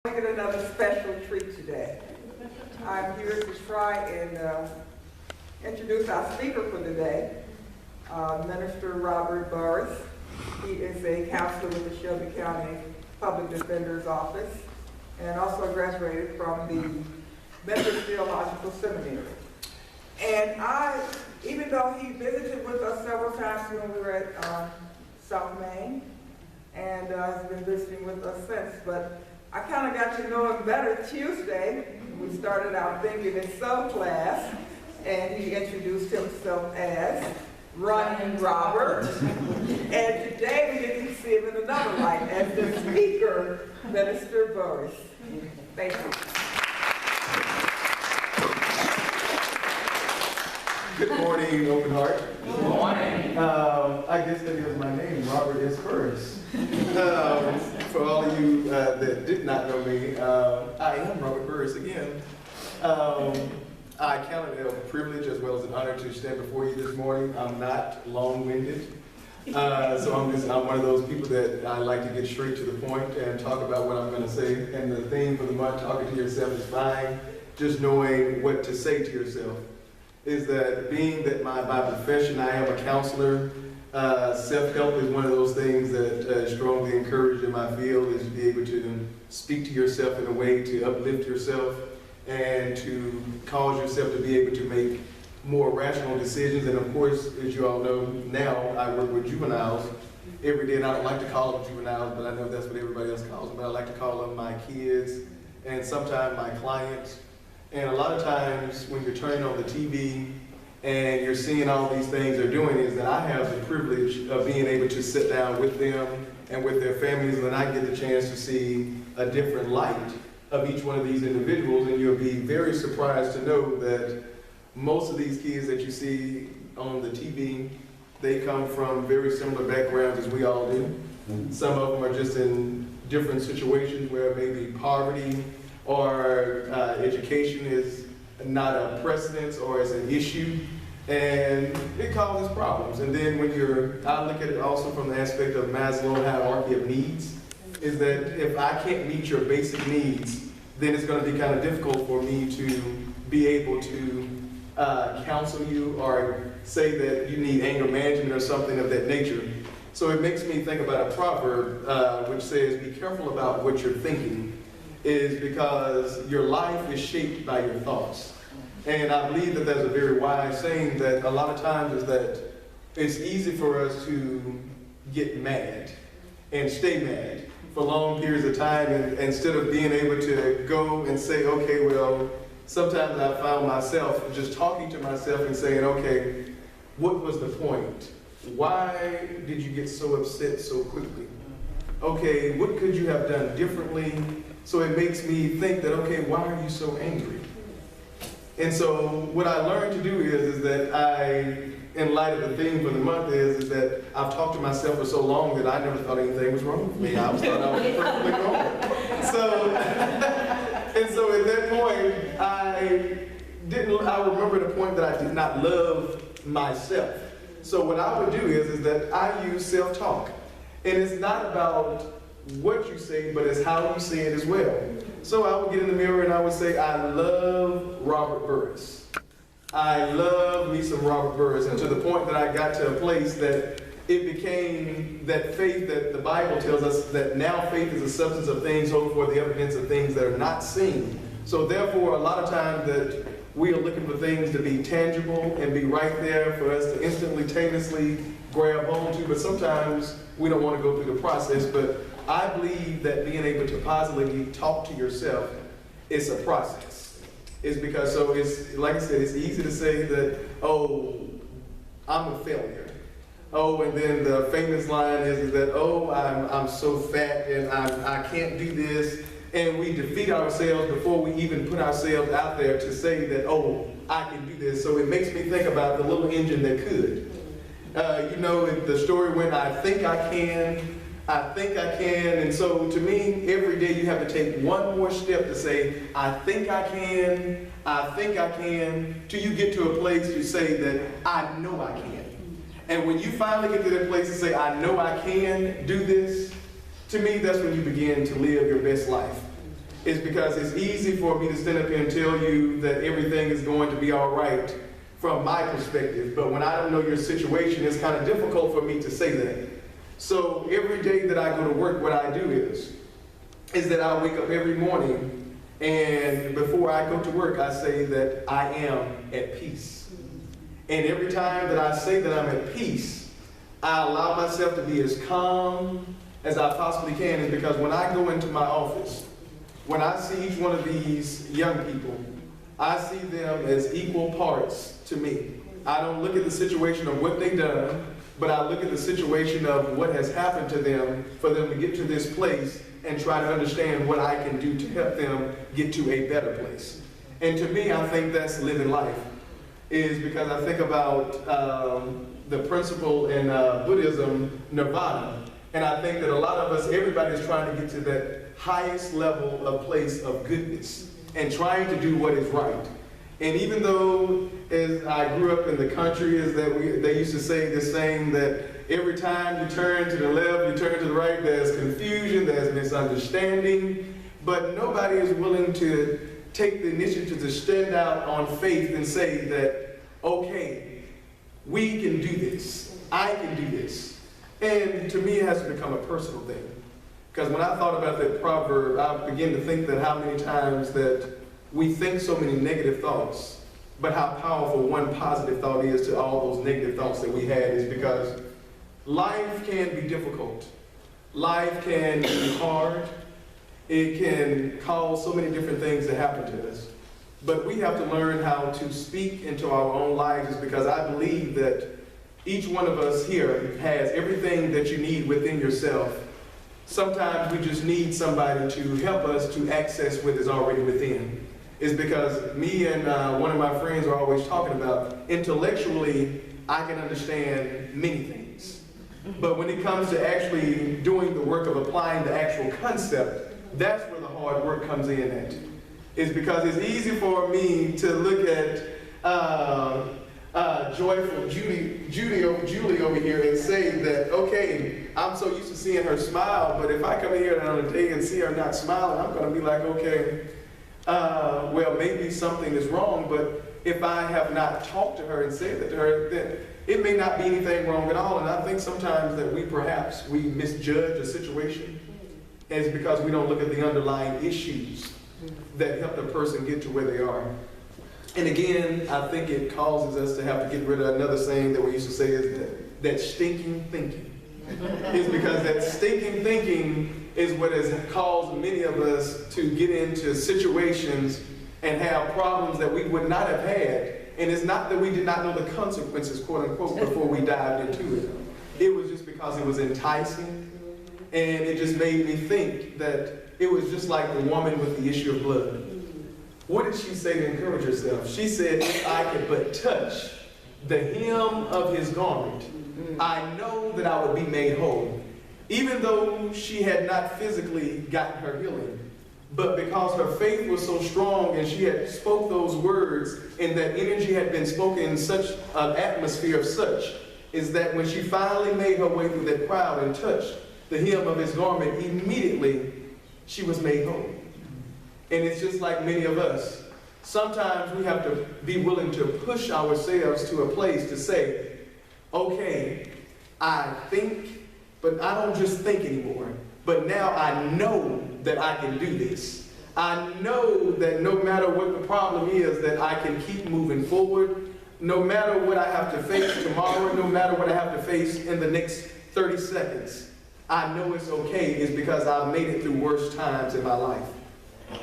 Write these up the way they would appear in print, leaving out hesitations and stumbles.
I get another special treat today. I'm here to try and introduce our speaker for the day, Minister Robert Burress. He is a counselor with the Shelby County Public Defender's Office and also graduated from the Memphis Theological Seminary. And even though he visited with us several times when we were at South Main, and has been visiting with us since, but I kind of got to know him better Tuesday. We started our Thinking in Some class, and he introduced himself as Running Robert. And today we get to see him in another light as the speaker, Minister Burress. Thank you. Good morning, Open Heart. Good morning. I guess that is my name, Robert S. Burress. For all of you that did not know me, I am Robert Burress again. I count it a privilege as well as an honor to stand before you this morning. I'm not long-winded. So I'm one of those people that I like to get straight to the point and talk about what I'm going to say. And the theme for the month, talking to yourself, is fine. Just knowing what to say to yourself. Is that being that by profession I am a counselor, self-help is one of those things that strongly encouraged in my field, is to be able to speak to yourself in a way to uplift yourself and to cause yourself to be able to make more rational decisions. And of course, as you all know, now I work with juveniles every day, and I don't like to call them juveniles, but I know that's what everybody else calls them, but I like to call them my kids and sometimes my clients. And a lot of times when you're turning on the TV and you're seeing all these things they're doing, is that I have the privilege of being able to sit down with them and with their families, and then I get the chance to see a different light of each one of these individuals. And you'll be very surprised to know that most of these kids that you see on the TV, they come from very similar backgrounds as we all do. Some of them are just in different situations where maybe poverty or education is not a precedence or as an issue, and it causes problems. And then when I look at it also from the aspect of Maslow's hierarchy of needs, is that if I can't meet your basic needs, then it's going to be kind of difficult for me to be able to counsel you or say that you need anger management or something of that nature. So it makes me think about a proverb which says, be careful about what you're thinking, is because your life is shaped by your thoughts. And I believe that that's a very wise saying, that a lot of times is that it's easy for us to get mad and stay mad for long periods of time, and instead of being able to go and say, okay, well, sometimes I found myself just talking to myself and saying, okay, what was the point? Why did you get so upset so quickly? Okay, what could you have done differently? So it makes me think that, okay, why are you so angry? And so what I learned to do is that in light of the theme for the month is that I've talked to myself for so long that I never thought anything was wrong with me. I thought I was perfectly normal. So at that point, I remember the point that I did not love myself. So what I would do is that I use self-talk. And it's not about what you say, but it's how you say it as well. So I would get in the mirror and I would say, I love Robert Burress. I love me some Robert Burress. And to the point that I got to a place that it became that faith that the Bible tells us that now faith is the substance of things hoped for, the evidence of things that are not seen. So therefore, a lot of times that we are looking for things to be tangible and be right there for us to instantaneously grab onto, but sometimes we don't want to go through the process. But I believe that being able to positively talk to yourself is a process. It's because, so it's, like I said, it's easy to say that, oh, I'm a failure. Oh, and then the famous line is that, oh, I'm so fat and I can't do this. And we defeat ourselves before we even put ourselves out there to say that, oh, I can do this. So it makes me think about the little engine that could. You know, the story when I think I can, and so to me, every day you have to take one more step to say, I think I can, till you get to a place to say that I know I can. And when you finally get to that place to say, I know I can do this, to me, that's when you begin to live your best life. is because it's easy for me to stand up here and tell you that everything is going to be all right from my perspective. But when I don't know your situation, it's kind of difficult for me to say that. So every day that I go to work, what I do is that I wake up every morning, and before I go to work, I say that I am at peace. And every time that I say that I'm at peace, I allow myself to be as calm as I possibly can, is because when I go into my office, when I see each one of these young people, I see them as equal parts to me. I don't look at the situation of what they've done, but I look at the situation of what has happened to them for them to get to this place and try to understand what I can do to help them get to a better place. And to me, I think that's living life, is because I think about the principle in Buddhism, nirvana. And I think that a lot of us, everybody is trying to get to that highest level of place of goodness and trying to do what is right. And even though, as I grew up in the country, is that they used to say this saying that every time you turn to the left, you turn to the right, there's confusion, there's misunderstanding, but nobody is willing to take the initiative to stand out on faith and say that, okay, we can do this, I can do this. And to me, it has to become a personal thing. Because when I thought about that proverb, I began to think that how many times that we think so many negative thoughts, but how powerful one positive thought is to all those negative thoughts that we had, is because life can be difficult. Life can be hard. It can cause so many different things to happen to us. But we have to learn how to speak into our own lives, is because I believe that each one of us here has everything that you need within yourself. Sometimes we just need somebody to help us to access what is already within. It's because me and one of my friends are always talking about, intellectually, I can understand many things. But when it comes to actually doing the work of applying the actual concept, that's where the hard work comes in at. It's because it's easy for me to look at joyful Julie over here and say that, okay, I'm so used to seeing her smile, but if I come in here on a day and see her not smiling, I'm going to be like, okay, well, maybe something is wrong, but if I have not talked to her and said that to her, then it may not be anything wrong at all. And I think sometimes that we misjudge a situation, and it's because we don't look at the underlying issues that help the person get to where they are. And again, I think it causes us to have to get rid of another saying that we used to say, is that stinking thinking. It's because that stinking thinking is what has caused many of us to get into situations and have problems that we would not have had. And it's not that we did not know the consequences, quote unquote, before we dived into it. It was just because it was enticing, and it just made me think that it was just like the woman with the issue of blood. What did she say to encourage herself? She said, if I could but touch the hem of his garment, I know that I would be made whole. Even though she had not physically gotten her healing, but because her faith was so strong and she had spoke those words and that energy had been spoken in such an atmosphere of such, is that when she finally made her way through that crowd and touched the hem of his garment, immediately she was made whole. And it's just like many of us. Sometimes we have to be willing to push ourselves to a place to say, okay, I think, but I don't just think anymore. But now I know that I can do this. I know that no matter what the problem is, that I can keep moving forward. No matter what I have to face tomorrow, no matter what I have to face in the next 30 seconds, I know it's okay. It's because I've made it through worse times in my life.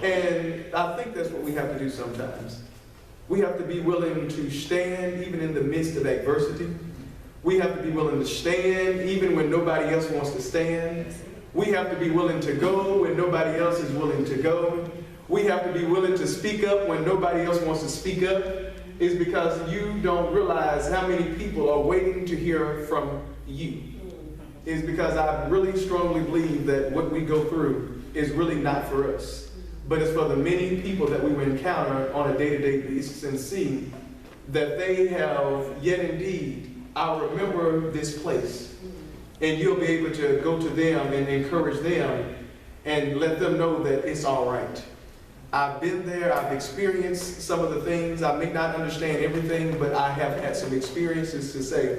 And I think that's what we have to do sometimes. We have to be willing to stand even in the midst of adversity. We have to be willing to stand even when nobody else wants to stand. We have to be willing to go when nobody else is willing to go. We have to be willing to speak up when nobody else wants to speak up. It's because you don't realize how many people are waiting to hear from you. It's because I really strongly believe that what we go through is really not for us, but it's for the many people that we will encounter on a day-to-day basis and see that they have yet indeed, I'll remember this place. And you'll be able to go to them and encourage them and let them know that it's all right. I've been there, I've experienced some of the things. I may not understand everything, but I have had some experiences to say.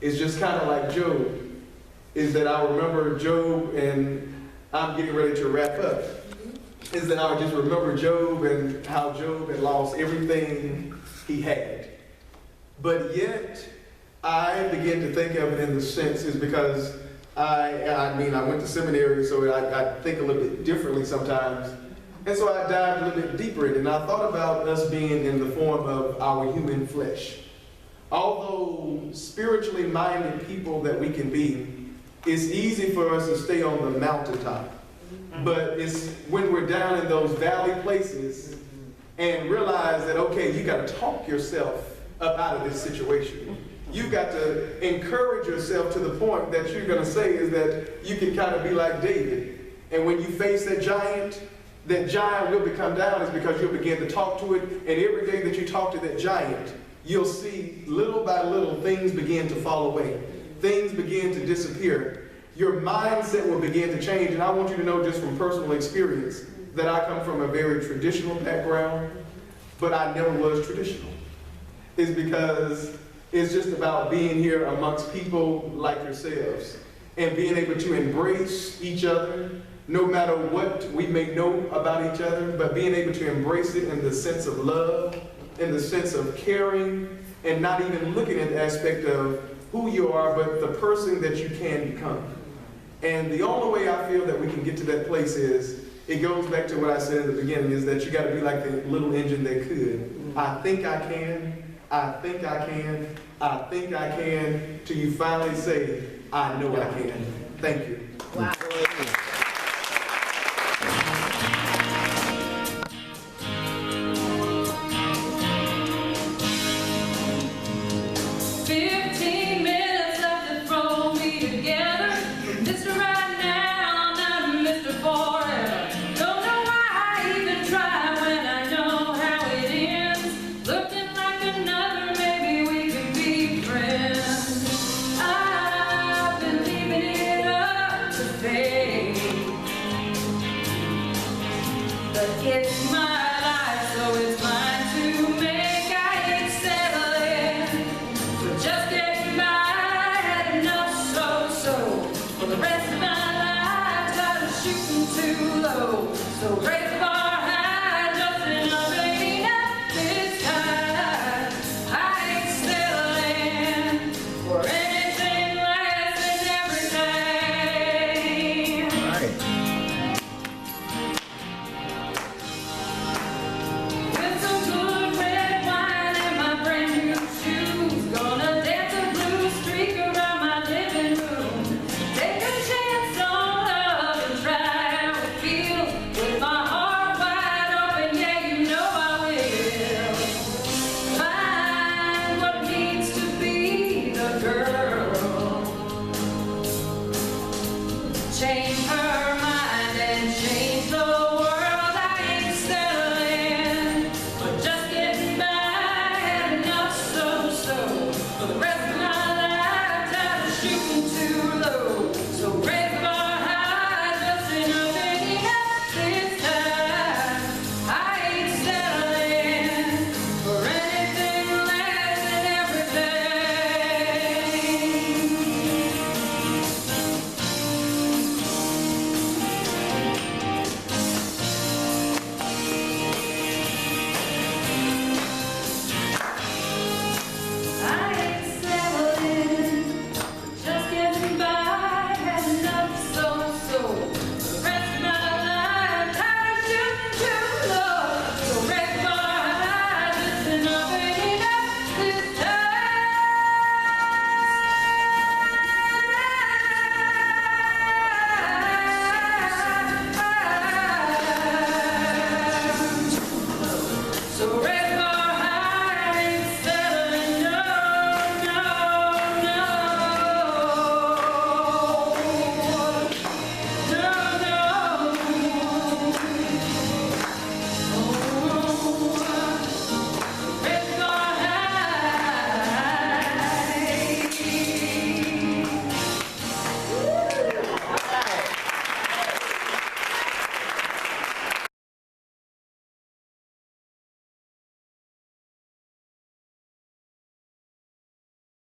It's just kind of like Job, is that I remember Job, and I'm getting ready to wrap up, is that I would just remember Job and how Job had lost everything he had. But yet, I begin to think of it in the sense is because I went to seminary, so I think a little bit differently sometimes. And so I dived a little bit deeper in it, and I thought about us being in the form of our human flesh. Although spiritually minded people that we can be, it's easy for us to stay on the mountaintop. But it's when we're down in those valley places and realize that, okay, you got to talk yourself up out of this situation. You've got to encourage yourself to the point that you're going to say is that you can kind of be like David. And when you face that giant will become down is because you'll begin to talk to it. And every day that you talk to that giant, you'll see little by little things begin to fall away. Things begin to disappear. Your mindset will begin to change. And I want you to know just from personal experience that I come from a very traditional background, but I never was traditional. It's because it's just about being here amongst people like yourselves and being able to embrace each other, no matter what we may know about each other, but being able to embrace it in the sense of love, in the sense of caring, and not even looking at the aspect of who you are, but the person that you can become. And the only way I feel that we can get to that place is, it goes back to what I said in the beginning, is that you got to be like the little engine that could. I think I can, I think I can, I think I can, till you finally say, I know I can. Thank you. Wow. 15 minutes left to throw me together. Mr. Right Now, not Mr. Forever. Don't know why I even try when I know how it ends. Looking like another, maybe we could be friends. I've been leaving it up to fate, but it's my life, so it's mine to make. I ain't settling for just getting by, had enough so for the rest of my life, tired of shooting too low. So raise the bar high, just enough ain't enough this time. I ain't settling for anything less than everything. With some good red wine and my brand new shoes, gonna dance a blue streak around my living room. Take a chance on love and try how it feels. With my heart wide open, yeah, you know I will. Find what it means to be the girl. Change her